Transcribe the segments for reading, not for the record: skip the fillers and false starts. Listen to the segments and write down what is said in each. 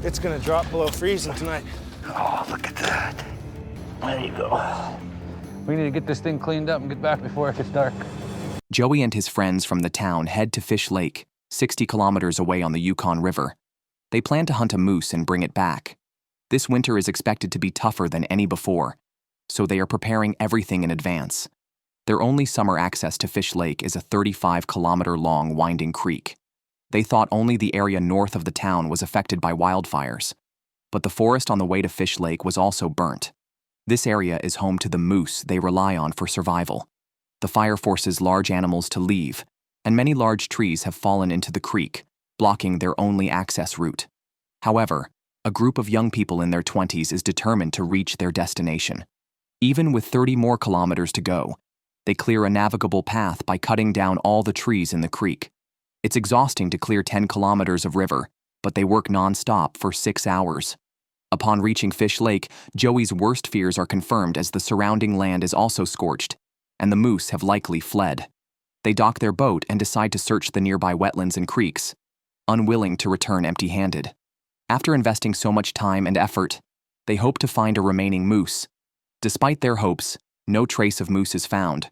It's gonna drop below freezing tonight. Oh, look at that. There you go. We need to get this thing cleaned up and get back before it gets dark. Joey and his friends from the town head to Fish Lake, 60 kilometers away on the Yukon River. They plan to hunt a moose and bring it back. This winter is expected to be tougher than any before, so they are preparing everything in advance. Their only summer access to Fish Lake is a 35-kilometer-long winding creek. They thought only the area north of the town was affected by wildfires, but the forest on the way to Fish Lake was also burnt. This area is home to the moose they rely on for survival. The fire forces large animals to leave, and many large trees have fallen into the creek, blocking their only access route. However, a group of young people in their 20s is determined to reach their destination. Even with 30 more kilometers to go, they clear a navigable path by cutting down all the trees in the creek. It's exhausting to clear 10 kilometers of river, but they work non-stop for 6 hours. Upon reaching Fish Lake, Joey's worst fears are confirmed as the surrounding land is also scorched, and the moose have likely fled. They dock their boat and decide to search the nearby wetlands and creeks, unwilling to return empty-handed. After investing so much time and effort, they hope to find a remaining moose. Despite their hopes, no trace of moose is found.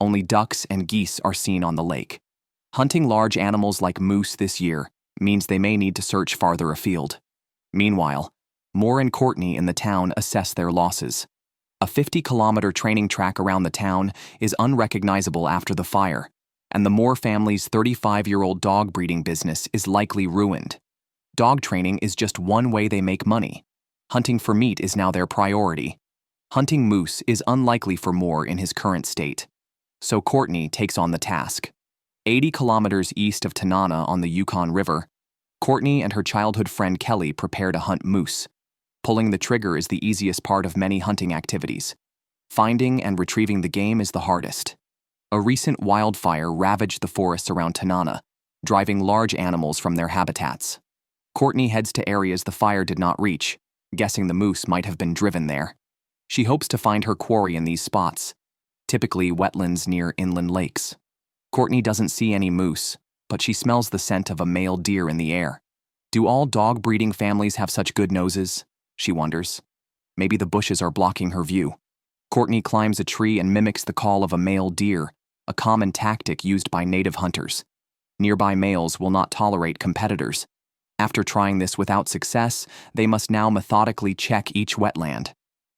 Only ducks and geese are seen on the lake. Hunting large animals like moose this year means they may need to search farther afield. Meanwhile, Moore and Courtney in the town assess their losses. A 50-kilometer training track around the town is unrecognizable after the fire, and the Moore family's 35-year-old dog breeding business is likely ruined. Dog training is just one way they make money. Hunting for meat is now their priority. Hunting moose is unlikely for Moore in his current state, so Courtney takes on the task. 80 kilometers east of Tanana on the Yukon River, Courtney and her childhood friend Kelly prepare to hunt moose. Pulling the trigger is the easiest part of many hunting activities. Finding and retrieving the game is the hardest. A recent wildfire ravaged the forests around Tanana, driving large animals from their habitats. Courtney heads to areas the fire did not reach, guessing the moose might have been driven there. She hopes to find her quarry in these spots, typically wetlands near inland lakes. Courtney doesn't see any moose, but she smells the scent of a male deer in the air. Do all dog breeding families have such good noses? She wonders. Maybe the bushes are blocking her view. Courtney climbs a tree and mimics the call of a male deer, a common tactic used by native hunters. Nearby males will not tolerate competitors. After trying this without success, they must now methodically check each wetland.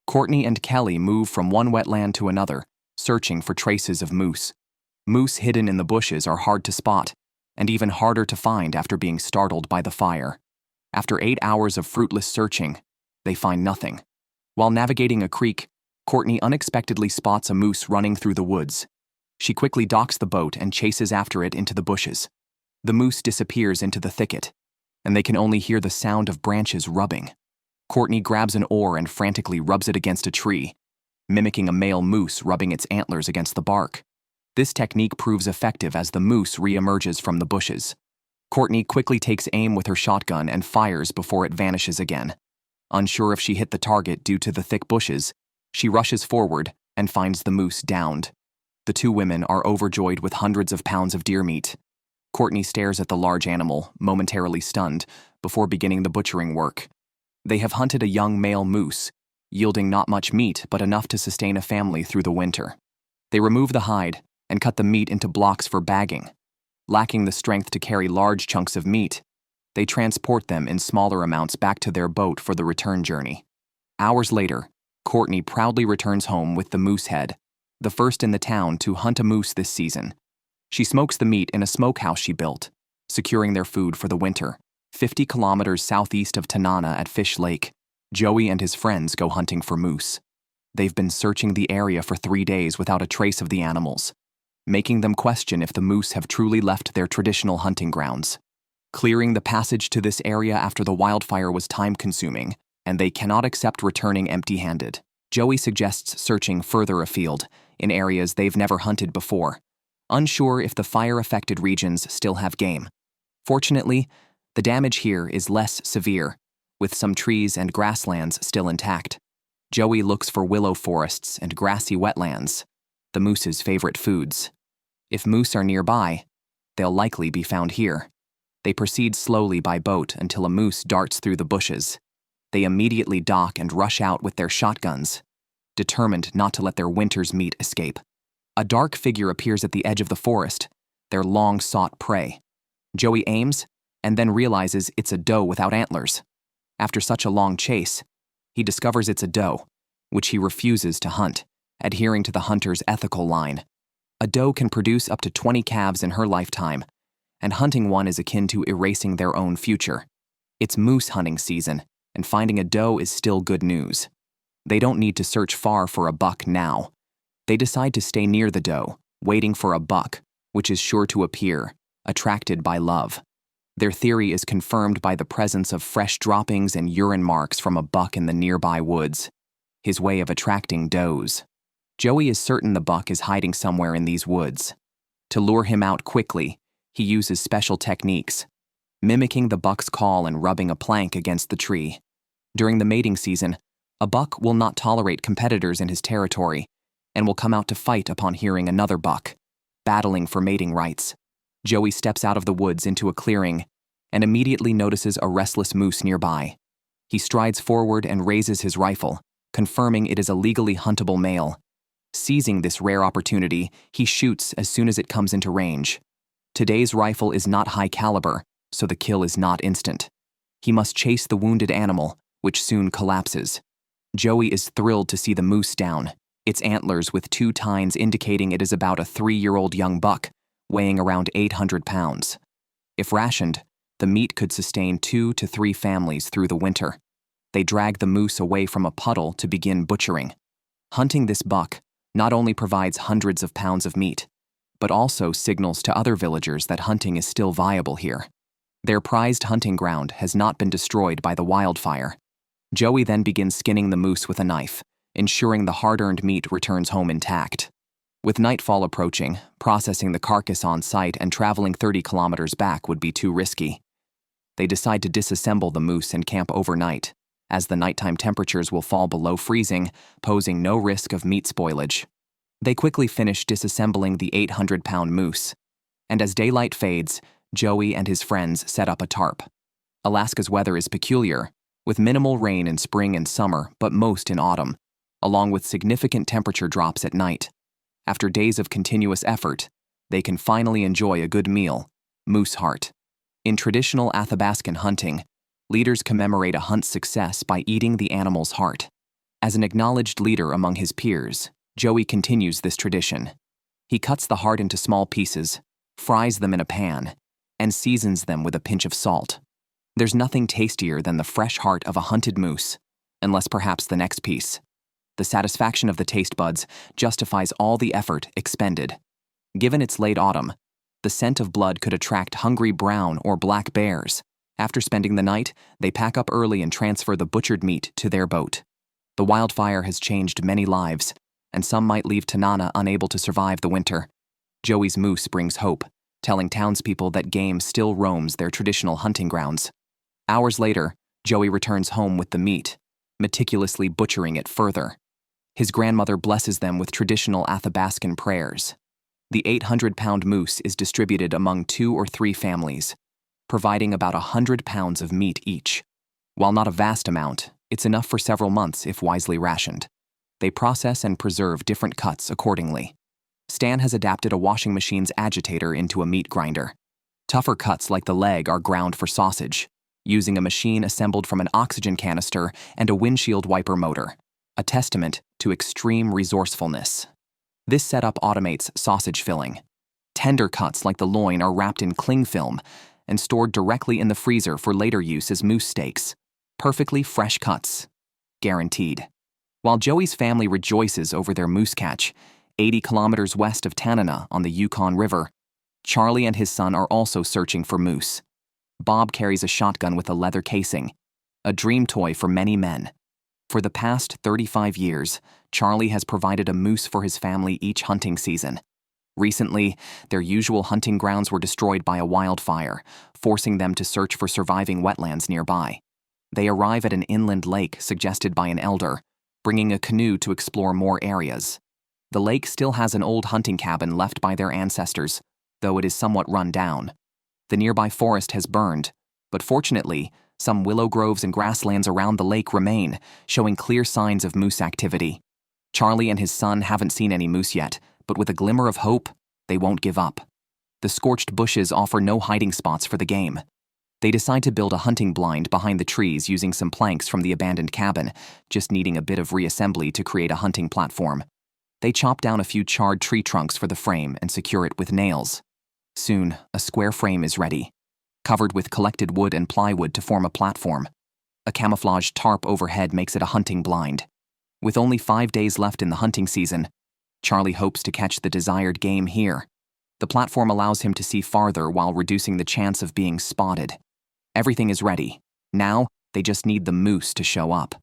Courtney and Kelly move from one wetland to another, searching for traces of moose. Moose hidden in the bushes are hard to spot, and even harder to find after being startled by the fire. After 8 hours of fruitless searching, they find nothing. While navigating a creek, Courtney unexpectedly spots a moose running through the woods. She quickly docks the boat and chases after it into the bushes. The moose disappears into the thicket, and they can only hear the sound of branches rubbing. Courtney grabs an oar and frantically rubs it against a tree, mimicking a male moose rubbing its antlers against the bark. This technique proves effective as the moose re-emerges from the bushes. Courtney quickly takes aim with her shotgun and fires before it vanishes again. Unsure if she hit the target due to the thick bushes, she rushes forward and finds the moose downed. The two women are overjoyed with hundreds of pounds of deer meat. Courtney stares at the large animal, momentarily stunned, before beginning the butchering work. They have hunted a young male moose, yielding not much meat but enough to sustain a family through the winter. They remove the hide and cut the meat into blocks for bagging. Lacking the strength to carry large chunks of meat, they transport them in smaller amounts back to their boat for the return journey. Hours later, Courtney proudly returns home with the moose head, the first in the town to hunt a moose this season. She smokes the meat in a smokehouse she built, securing their food for the winter. 50 kilometers southeast of Tanana at Fish Lake, Joey and his friends go hunting for moose. They've been searching the area for 3 days without a trace of the animals, making them question if the moose have truly left their traditional hunting grounds. Clearing the passage to this area after the wildfire was time-consuming, and they cannot accept returning empty-handed. Joey suggests searching further afield, in areas they've never hunted before, unsure if the fire-affected regions still have game. Fortunately, the damage here is less severe, with some trees and grasslands still intact. Joey looks for willow forests and grassy wetlands, the moose's favorite foods. If moose are nearby, they'll likely be found here. They proceed slowly by boat until a moose darts through the bushes. They immediately dock and rush out with their shotguns, determined not to let their winter's meat escape. A dark figure appears at the edge of the forest, their long-sought prey. Joey aims and then realizes it's a doe without antlers. After such a long chase, he discovers it's a doe, which he refuses to hunt, adhering to the hunter's ethical line. A doe can produce up to 20 calves in her lifetime, and hunting one is akin to erasing their own future. It's moose hunting season, and finding a doe is still good news. They don't need to search far for a buck now. They decide to stay near the doe, waiting for a buck, which is sure to appear, attracted by love. Their theory is confirmed by the presence of fresh droppings and urine marks from a buck in the nearby woods, his way of attracting does. Joey is certain the buck is hiding somewhere in these woods. To lure him out quickly, he uses special techniques, mimicking the buck's call and rubbing a plank against the tree. During the mating season, a buck will not tolerate competitors in his territory and will come out to fight upon hearing another buck, battling for mating rights. Joey steps out of the woods into a clearing and immediately notices a restless moose nearby. He strides forward and raises his rifle, confirming it is a legally huntable male. Seizing this rare opportunity, he shoots as soon as it comes into range. Today's rifle is not high caliber, so the kill is not instant. He must chase the wounded animal, which soon collapses. Joey is thrilled to see the moose down, its antlers with 2 tines indicating it is about a 3-year-old young buck, weighing around 800 pounds. If rationed, the meat could sustain 2 to 3 families through the winter. They drag the moose away from a puddle to begin butchering. Hunting this buck not only provides hundreds of pounds of meat, but also signals to other villagers that hunting is still viable here. Their prized hunting ground has not been destroyed by the wildfire. Joey then begins skinning the moose with a knife, ensuring the hard-earned meat returns home intact. With nightfall approaching, processing the carcass on site and traveling 30 kilometers back would be too risky. They decide to disassemble the moose and camp overnight, as the nighttime temperatures will fall below freezing, posing no risk of meat spoilage. They quickly finish disassembling the 800-pound moose, and as daylight fades, Joey and his friends set up a tarp. Alaska's weather is peculiar, with minimal rain in spring and summer, but most in autumn, along with significant temperature drops at night. After days of continuous effort, they can finally enjoy a good meal, moose heart. In traditional Athabascan hunting, leaders commemorate a hunt's success by eating the animal's heart. As an acknowledged leader among his peers, Joey continues this tradition. He cuts the heart into small pieces, fries them in a pan, and seasons them with a pinch of salt. There's nothing tastier than the fresh heart of a hunted moose, unless perhaps the next piece. The satisfaction of the taste buds justifies all the effort expended. Given it's late autumn, the scent of blood could attract hungry brown or black bears. After spending the night, they pack up early and transfer the butchered meat to their boat. The wildfire has changed many lives, and some might leave Tanana unable to survive the winter. Joey's moose brings hope, telling townspeople that game still roams their traditional hunting grounds. Hours later, Joey returns home with the meat, meticulously butchering it further. His grandmother blesses them with traditional Athabascan prayers. The 800-pound moose is distributed among 2 or 3 families, providing about 100 pounds of meat each. While not a vast amount, it's enough for several months if wisely rationed. They process and preserve different cuts accordingly. Stan has adapted a washing machine's agitator into a meat grinder. Tougher cuts like the leg are ground for sausage, using a machine assembled from an oxygen canister and a windshield wiper motor, a testament to extreme resourcefulness. This setup automates sausage filling. Tender cuts like the loin are wrapped in cling film and stored directly in the freezer for later use as moose steaks. Perfectly fresh cuts. Guaranteed. While Joey's family rejoices over their moose catch, 80 kilometers west of Tanana on the Yukon River, Charlie and his son are also searching for moose. Bob carries a shotgun with a leather casing, a dream toy for many men. For the past 35 years, Charlie has provided a moose for his family each hunting season. Recently, their usual hunting grounds were destroyed by a wildfire, forcing them to search for surviving wetlands nearby. They arrive at an inland lake suggested by an elder, bringing a canoe to explore more areas. The lake still has an old hunting cabin left by their ancestors, though it is somewhat run down. The nearby forest has burned, but fortunately, some willow groves and grasslands around the lake remain, showing clear signs of moose activity. Charlie and his son haven't seen any moose yet, but with a glimmer of hope, they won't give up. The scorched bushes offer no hiding spots for the game. They decide to build a hunting blind behind the trees using some planks from the abandoned cabin, just needing a bit of reassembly to create a hunting platform. They chop down a few charred tree trunks for the frame and secure it with nails. Soon, a square frame is ready, covered with collected wood and plywood to form a platform. A camouflaged tarp overhead makes it a hunting blind. With only 5 days left in the hunting season, Charlie hopes to catch the desired game here. The platform allows him to see farther while reducing the chance of being spotted. Everything is ready. Now, they just need the moose to show up.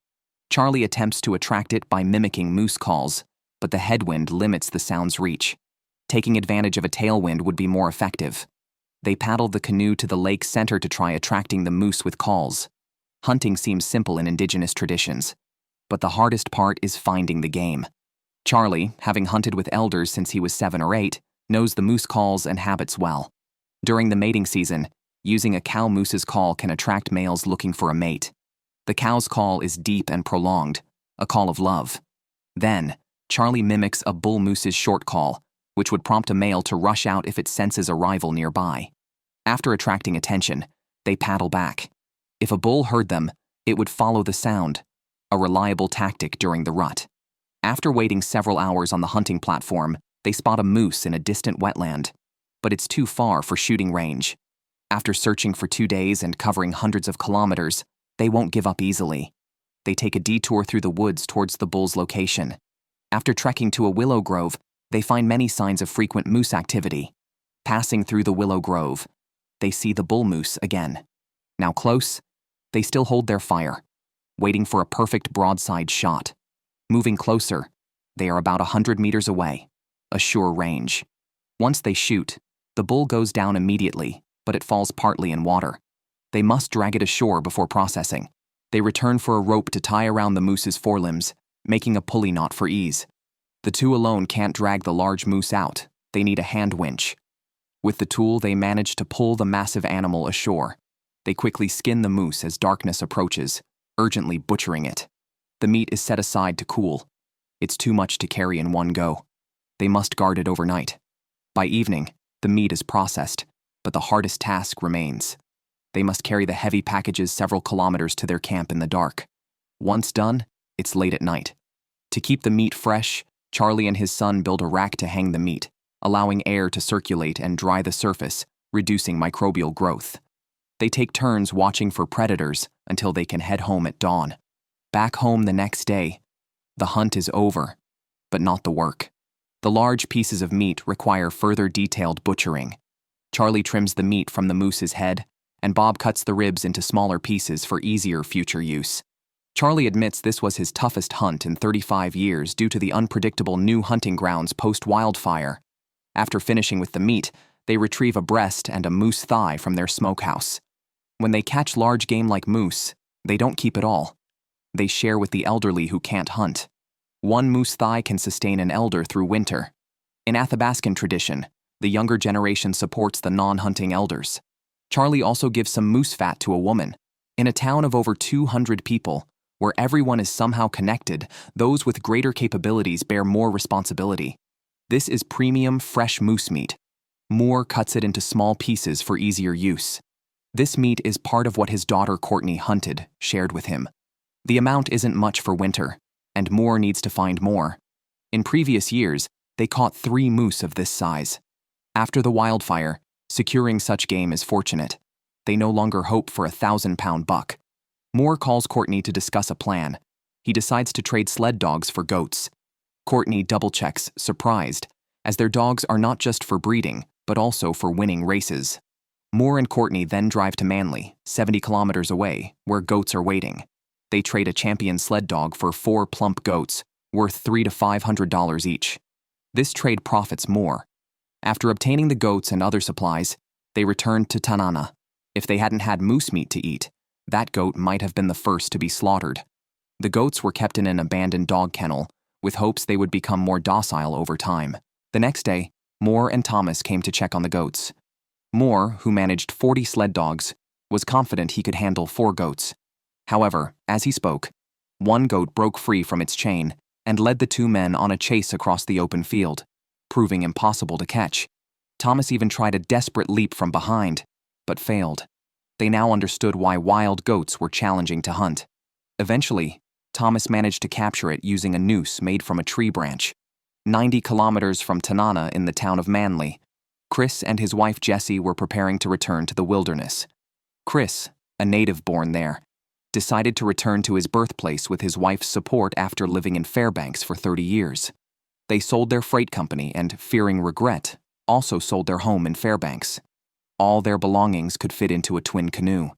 Charlie attempts to attract it by mimicking moose calls, but the headwind limits the sound's reach. Taking advantage of a tailwind would be more effective. They paddle the canoe to the lake center to try attracting the moose with calls. Hunting seems simple in indigenous traditions, but the hardest part is finding the game. Charlie, having hunted with elders since he was 7 or 8, knows the moose calls and habits well. During the mating season, using a cow moose's call can attract males looking for a mate. The cow's call is deep and prolonged, a call of love. Then, Charlie mimics a bull moose's short call, which would prompt a male to rush out if it senses a rival nearby. After attracting attention, they paddle back. If a bull heard them, it would follow the sound, a reliable tactic during the rut. After waiting several hours on the hunting platform, they spot a moose in a distant wetland, but it's too far for shooting range. After searching for 2 days and covering hundreds of kilometers, they won't give up easily. They take a detour through the woods towards the bull's location. After trekking to a willow grove, they find many signs of frequent moose activity. Passing through the willow grove, they see the bull moose again. Now close, they still hold their fire, waiting for a perfect broadside shot. Moving closer, they are about 100 meters away, a sure range. Once they shoot, the bull goes down immediately, but it falls partly in water. They must drag it ashore before processing. They return for a rope to tie around the moose's forelimbs, making a pulley knot for ease. The two alone can't drag the large moose out. They need a hand winch. With the tool, they manage to pull the massive animal ashore. They quickly skin the moose as darkness approaches, urgently butchering it. The meat is set aside to cool. It's too much to carry in one go. They must guard it overnight. By evening, the meat is processed, but the hardest task remains. They must carry the heavy packages several kilometers to their camp in the dark. Once done, it's late at night. To keep the meat fresh, Charlie and his son build a rack to hang the meat, allowing air to circulate and dry the surface, reducing microbial growth. They take turns watching for predators until they can head home at dawn. Back home the next day, the hunt is over, but not the work. The large pieces of meat require further detailed butchering. Charlie trims the meat from the moose's head, and Bob cuts the ribs into smaller pieces for easier future use. Charlie admits this was his toughest hunt in 35 years due to the unpredictable new hunting grounds post-wildfire. After finishing with the meat, they retrieve a breast and a moose thigh from their smokehouse. When they catch large game like moose, they don't keep it all. They share with the elderly who can't hunt. One moose thigh can sustain an elder through winter. In Athabascan tradition, the younger generation supports the non-hunting elders. Charlie also gives some moose fat to a woman. In a town of over 200 people, where everyone is somehow connected, those with greater capabilities bear more responsibility. This is premium fresh moose meat. Moore cuts it into small pieces for easier use. This meat is part of what his daughter Courtney hunted, shared with him. The amount isn't much for winter, and Moore needs to find more. In previous years, they caught 3 moose of this size. After the wildfire, securing such game is fortunate. They no longer hope for a 1,000-pound buck. Moore calls Courtney to discuss a plan. He decides to trade sled dogs for goats. Courtney double-checks, surprised, as their dogs are not just for breeding, but also for winning races. Moore and Courtney then drive to Manly, 70 kilometers away, where goats are waiting. They trade a champion sled dog for 4 plump goats, worth $300 to $500 each. This trade profits Moore. After obtaining the goats and other supplies, they returned to Tanana. If they hadn't had moose meat to eat, that goat might have been the first to be slaughtered. The goats were kept in an abandoned dog kennel, with hopes they would become more docile over time. The next day, Moore and Thomas came to check on the goats. Moore, who managed 40 sled dogs, was confident he could handle 4 goats. However, as he spoke, one goat broke free from its chain and led the 2 men on a chase across the open field, proving impossible to catch. Thomas even tried a desperate leap from behind, but failed. They now understood why wild goats were challenging to hunt. Eventually, Thomas managed to capture it using a noose made from a tree branch. 90 kilometers from Tanana in the town of Manly, Chris and his wife Jessie were preparing to return to the wilderness. Chris, a native born there, decided to return to his birthplace with his wife's support after living in Fairbanks for 30 years. They sold their freight company and, fearing regret, also sold their home in Fairbanks. All their belongings could fit into a twin canoe.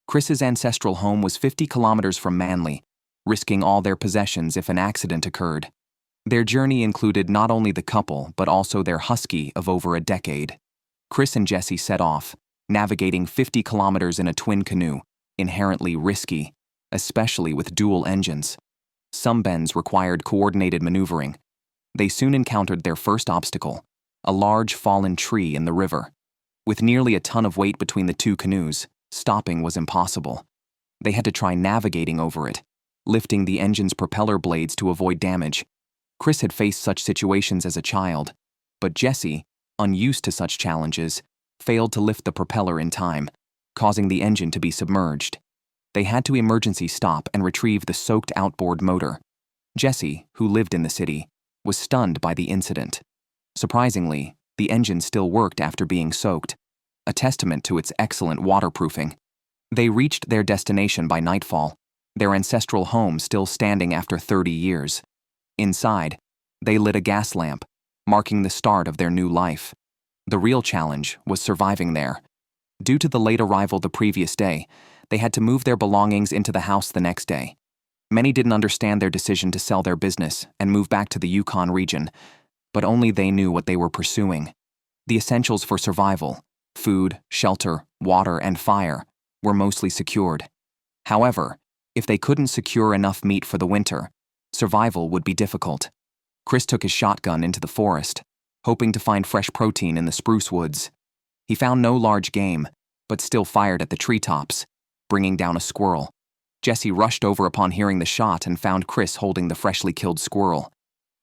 Chris's ancestral home was 50 kilometers from Manly, risking all their possessions if an accident occurred. Their journey included not only the couple, but also their husky of over a decade. Chris and Jessie set off, navigating 50 kilometers in a twin canoe, inherently risky, especially with dual engines. Some bends required coordinated maneuvering. They soon encountered their first obstacle, a large fallen tree in the river. With nearly a ton of weight between the 2 canoes, stopping was impossible. They had to try navigating over it, lifting the engine's propeller blades to avoid damage. Chris had faced such situations as a child, but Jessie, unused to such challenges, failed to lift the propeller in time, causing the engine to be submerged. They had to emergency stop and retrieve the soaked outboard motor. Jessie, who lived in the city, was stunned by the incident. Surprisingly, the engine still worked after being soaked, a testament to its excellent waterproofing. They reached their destination by nightfall, their ancestral home still standing after 30 years. Inside, they lit a gas lamp, marking the start of their new life. The real challenge was surviving there. Due to the late arrival the previous day, they had to move their belongings into the house the next day. Many didn't understand their decision to sell their business and move back to the Yukon region, but only they knew what they were pursuing. The essentials for survival, food, shelter, water, and fire, were mostly secured. However, if they couldn't secure enough meat for the winter, survival would be difficult. Chris took his shotgun into the forest, hoping to find fresh protein in the spruce woods. He found no large game, but still fired at the treetops, bringing down a squirrel. Jessie rushed over upon hearing the shot and found Chris holding the freshly killed squirrel.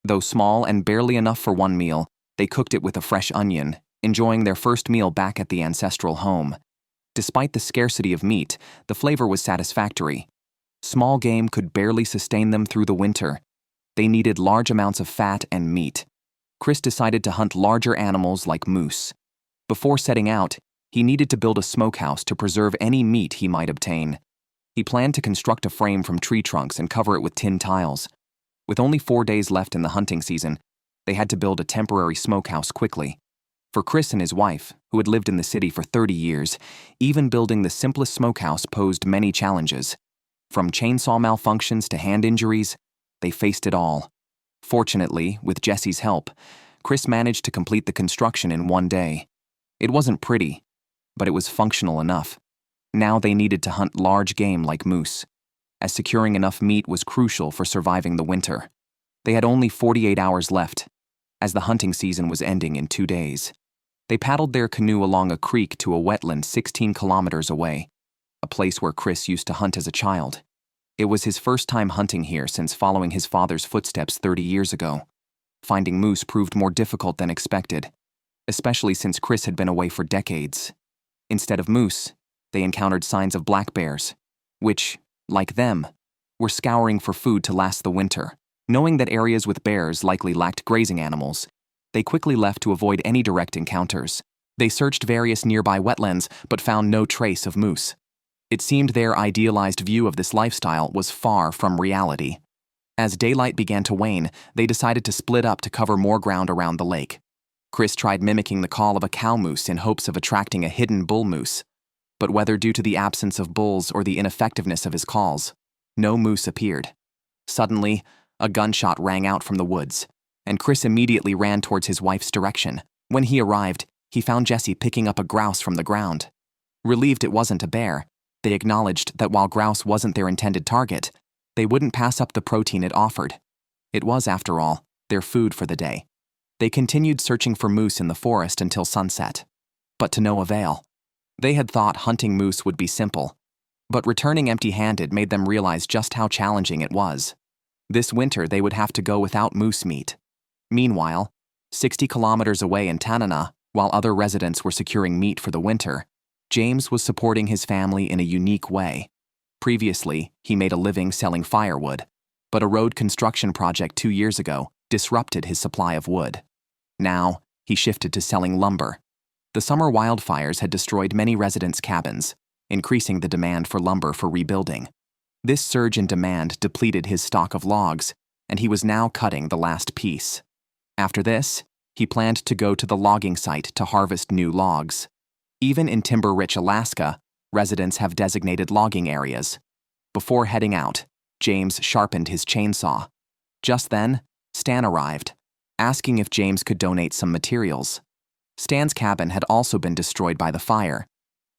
Though small and barely enough for one meal, they cooked it with a fresh onion, enjoying their first meal back at the ancestral home. Despite the scarcity of meat, the flavor was satisfactory. Small game could barely sustain them through the winter. They needed large amounts of fat and meat. Chris decided to hunt larger animals like moose. Before setting out, he needed to build a smokehouse to preserve any meat he might obtain. He planned to construct a frame from tree trunks and cover it with tin tiles. With only 4 days left in the hunting season, they had to build a temporary smokehouse quickly. For Chris and his wife, who had lived in the city for 30 years, even building the simplest smokehouse posed many challenges. From chainsaw malfunctions to hand injuries, they faced it all. Fortunately, with Jessie's help, Chris managed to complete the construction in 1 day. It wasn't pretty, but it was functional enough. Now they needed to hunt large game like moose, as securing enough meat was crucial for surviving the winter. They had only 48 hours left, as the hunting season was ending in 2 days. They paddled their canoe along a creek to a wetland 16 kilometers away, a place where Chris used to hunt as a child. It was his first time hunting here since following his father's footsteps 30 years ago. Finding moose proved more difficult than expected, especially since Chris had been away for decades. Instead of moose, they encountered signs of black bears, which, like them, were scouring for food to last the winter. Knowing that areas with bears likely lacked grazing animals, they quickly left to avoid any direct encounters. They searched various nearby wetlands but found no trace of moose. It seemed their idealized view of this lifestyle was far from reality. As daylight began to wane, they decided to split up to cover more ground around the lake. Chris tried mimicking the call of a cow moose in hopes of attracting a hidden bull moose. But whether due to the absence of bulls or the ineffectiveness of his calls, no moose appeared. Suddenly, a gunshot rang out from the woods, and Chris immediately ran towards his wife's direction. When he arrived, he found Jessie picking up a grouse from the ground. Relieved it wasn't a bear, they acknowledged that while grouse wasn't their intended target, they wouldn't pass up the protein it offered. It was, after all, their food for the day. They continued searching for moose in the forest until sunset. but to no avail. They had thought hunting moose would be simple, but returning empty-handed made them realize just how challenging it was. This winter, they would have to go without moose meat. Meanwhile, 60 kilometers away in Tanana, while other residents were securing meat for the winter, James was supporting his family in a unique way. Previously, he made a living selling firewood, but a road construction project 2 years ago disrupted his supply of wood. Now, he shifted to selling lumber. The summer wildfires had destroyed many residents' cabins, increasing the demand for lumber for rebuilding. This surge in demand depleted his stock of logs, and he was now cutting the last piece. After this, he planned to go to the logging site to harvest new logs. Even in timber-rich Alaska, residents have designated logging areas. Before heading out, James sharpened his chainsaw. Just then, Stan arrived, asking if James could donate some materials. Stan's cabin had also been destroyed by the fire,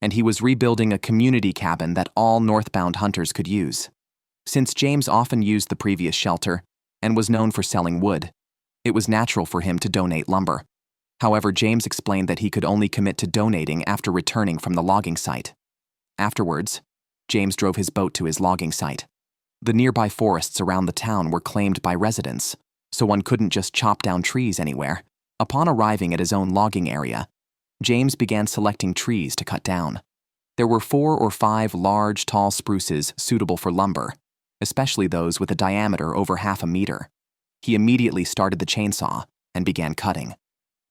and he was rebuilding a community cabin that all northbound hunters could use. Since James often used the previous shelter and was known for selling wood, it was natural for him to donate lumber. However, James explained that he could only commit to donating after returning from the logging site. Afterwards, James drove his boat to his logging site. The nearby forests around the town were claimed by residents, so one couldn't just chop down trees anywhere. Upon arriving at his own logging area, James began selecting trees to cut down. There were 4 or 5 large, tall spruces suitable for lumber, especially those with a diameter over half a meter. He immediately started the chainsaw and began cutting.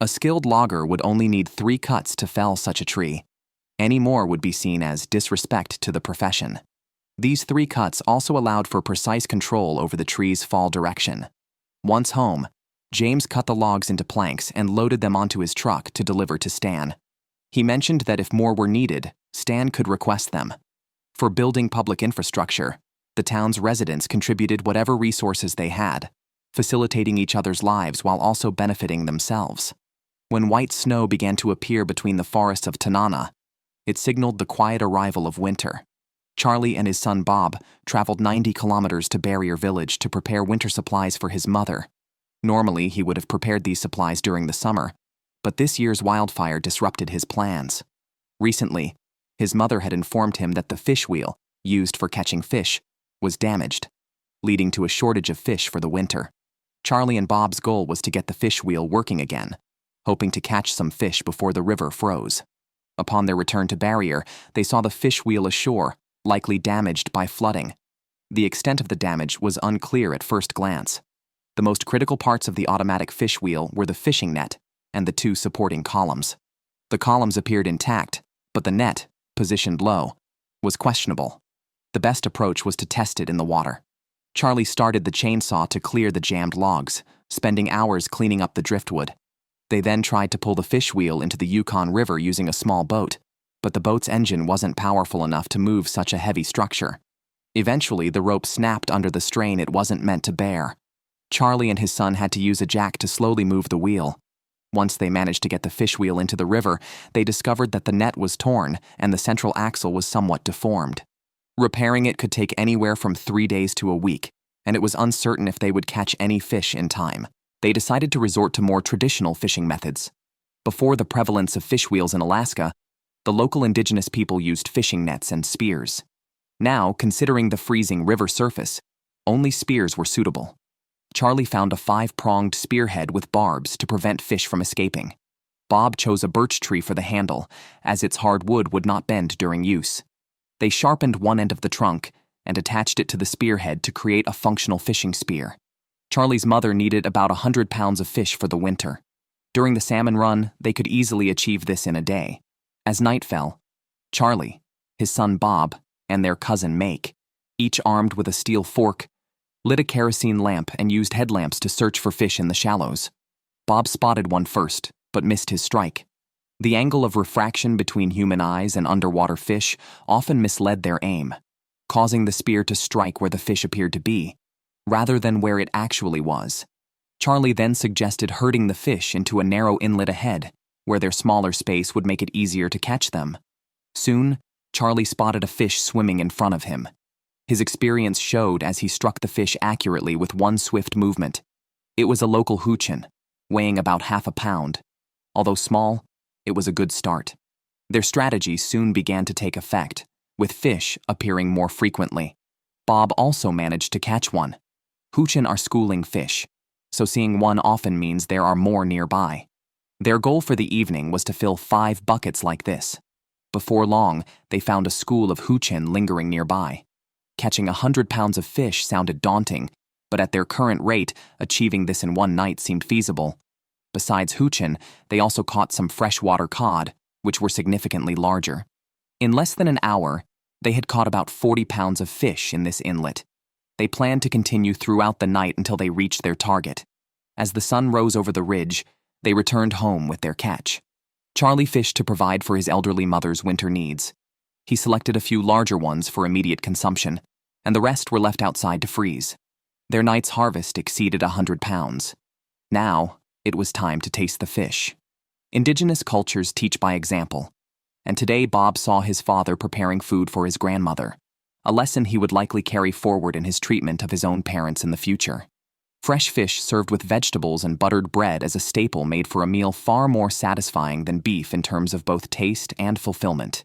A skilled logger would only need 3 cuts to fell such a tree. Any more would be seen as disrespect to the profession. These 3 cuts also allowed for precise control over the tree's fall direction. Once home, James cut the logs into planks and loaded them onto his truck to deliver to Stan. He mentioned that if more were needed, Stan could request them. For building public infrastructure, the town's residents contributed whatever resources they had, facilitating each other's lives while also benefiting themselves. When white snow began to appear between the forests of Tanana, it signaled the quiet arrival of winter. Charlie and his son Bob traveled 90 kilometers to Barrier Village to prepare winter supplies for his mother. Normally, he would have prepared these supplies during the summer, but this year's wildfire disrupted his plans. Recently, his mother had informed him that the fish wheel, used for catching fish, was damaged, leading to a shortage of fish for the winter. Charlie and Bob's goal was to get the fish wheel working again, hoping to catch some fish before the river froze. Upon their return to Barrier, they saw the fish wheel ashore, likely damaged by flooding. The extent of the damage was unclear at first glance. The most critical parts of the automatic fish wheel were the fishing net and the 2 supporting columns. The columns appeared intact, but the net, positioned low, was questionable. The best approach was to test it in the water. Charlie started the chainsaw to clear the jammed logs, spending hours cleaning up the driftwood. They then tried to pull the fish wheel into the Yukon River using a small boat, but the boat's engine wasn't powerful enough to move such a heavy structure. Eventually, the rope snapped under the strain it wasn't meant to bear. Charlie and his son had to use a jack to slowly move the wheel. Once they managed to get the fish wheel into the river, they discovered that the net was torn and the central axle was somewhat deformed. Repairing it could take anywhere from 3 days to a week, and it was uncertain if they would catch any fish in time. They decided to resort to more traditional fishing methods. Before the prevalence of fish wheels in Alaska, the local indigenous people used fishing nets and spears. Now, considering the freezing river surface, only spears were suitable. Charlie found a 5-pronged spearhead with barbs to prevent fish from escaping. Bob chose a birch tree for the handle, as its hard wood would not bend during use. They sharpened one end of the trunk and attached it to the spearhead to create a functional fishing spear. Charlie's mother needed about 100 pounds of fish for the winter. During the salmon run, they could easily achieve this in a day. As night fell, Charlie, his son Bob, and their cousin Make, each armed with a steel fork, lit a kerosene lamp and used headlamps to search for fish in the shallows. Bob spotted one first, but missed his strike. The angle of refraction between human eyes and underwater fish often misled their aim, causing the spear to strike where the fish appeared to be, rather than where it actually was. Charlie then suggested herding the fish into a narrow inlet ahead, where their smaller space would make it easier to catch them. Soon, Charlie spotted a fish swimming in front of him. His experience showed as he struck the fish accurately with one swift movement. It was a local hoochin, weighing about half a pound. Although small, It was a good start. Their strategy soon began to take effect, with fish appearing more frequently. Bob also managed to catch one. Huchin are schooling fish, so seeing one often means there are more nearby. Their goal for the evening was to fill 5 buckets like this. Before long, they found a school of huchin lingering nearby. Catching 100 pounds of fish sounded daunting, but at their current rate, achieving this in one night seemed feasible. Besides huchin, they also caught some freshwater cod, which were significantly larger. In less than an hour, they had caught about 40 pounds of fish in this inlet. They planned to continue throughout the night until they reached their target. As the sun rose over the ridge, they returned home with their catch. Charlie fished to provide for his elderly mother's winter needs. He selected a few larger ones for immediate consumption, and the rest were left outside to freeze. Their night's harvest exceeded 100 pounds. Now, it was time to taste the fish. Indigenous cultures teach by example, and today Bob saw his father preparing food for his grandmother, a lesson he would likely carry forward in his treatment of his own parents in the future. Fresh fish served with vegetables and buttered bread as a staple made for a meal far more satisfying than beef in terms of both taste and fulfillment.